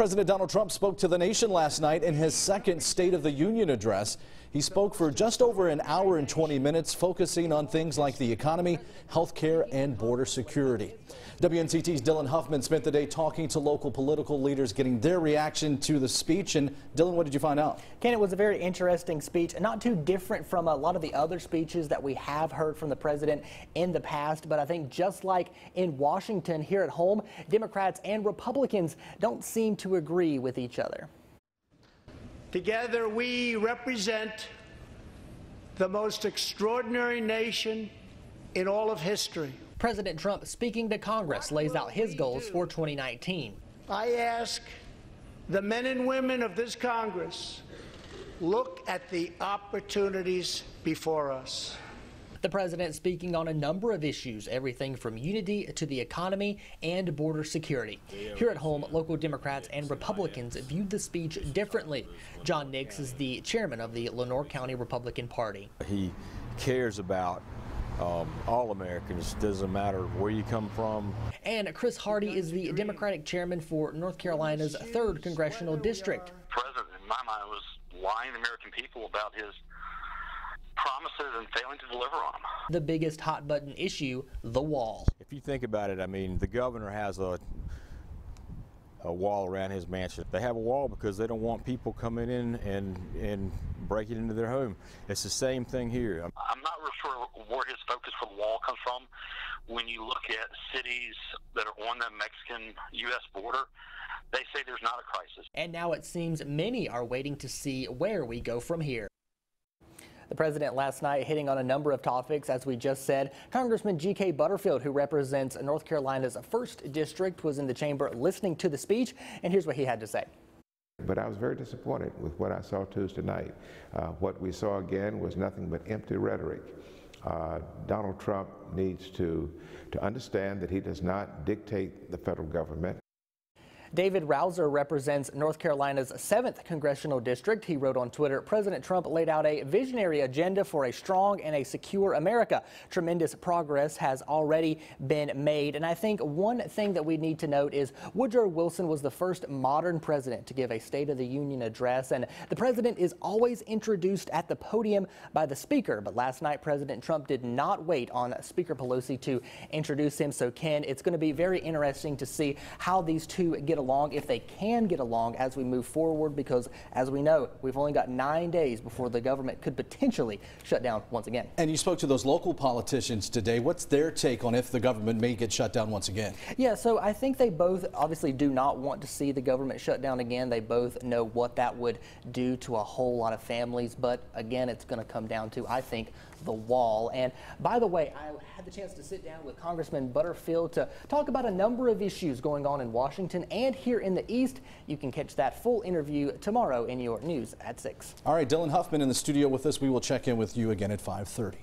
President Donald Trump spoke to the nation last night in his second State of the Union address. He spoke for just over an hour and 20 minutes, focusing on things like the economy, health care, and border security. WNCT's Dylan Huffman spent the day talking to local political leaders, getting their reaction to the speech. And Dylan, what did you find out? Ken, it was a very interesting speech, not too different from a lot of the other speeches that we have heard from the president in the past. But I think just like in Washington, here at home, Democrats and Republicans don't seem to agree with each other. Together we represent the most extraordinary nation in all of history. President Trump, speaking to Congress, lays out his goals for 2019. I ask the men and women of this Congress, look at the opportunities before us. The president speaking on a number of issues, everything from unity to the economy and border security. Here at home, local Democrats and Republicans viewed the speech differently. John Nix is the chairman of the Lenoir County Republican Party. He cares about all Americans, doesn't matter where you come from. And Chris Hardy is the Democratic chairman for North Carolina's 3rd Congressional District. The president, in my mind, was lying to the American people about his promises and failing to deliver on them. The biggest hot button issue, the wall. If you think about it, I mean, the governor has a wall around his mansion. They have a wall because they don't want people coming in and breaking into their home. It's the same thing here. I'm not real sure where his focus for the wall comes from. When you look at cities that are on the Mexican-U.S. border, they say there's not a crisis. And now it seems many are waiting to see where we go from here. The president last night hitting on a number of topics, as we just said. Congressman G.K. Butterfield, who represents North Carolina's 1st District, was in the chamber listening to the speech, and here's what he had to say. But I was very disappointed with what I saw Tuesday night. What we saw again was nothing but empty rhetoric. Donald Trump needs to understand that he does not dictate the federal government. David Rouser represents North Carolina's 7th Congressional District. He wrote on Twitter, President Trump laid out a visionary agenda for a strong and a secure America. Tremendous progress has already been made. And I think one thing that we need to note is Woodrow Wilson was the first modern president to give a State of the Union address. And the president is always introduced at the podium by the speaker. But last night, President Trump did not wait on Speaker Pelosi to introduce him. So, Ken, it's going to be very interesting to see how these two get along, if they can get along as we move forward, because as we know, we've only got 9 days before the government could potentially shut down once again. And you spoke to those local politicians today. What's their take on if the government may get shut down once again? Yeah, so I think they both obviously do not want to see the government shut down again. They both know what that would do to a whole lot of families. But again, it's going to come down to, I think, the wall. And by the way, I had the chance to sit down with Congressman Butterfield to talk about a number of issues going on in Washington and here in the East. You can catch that full interview tomorrow in your news at 6. All right, Dylan Huffman in the studio with us. We will check in with you again at 5:30.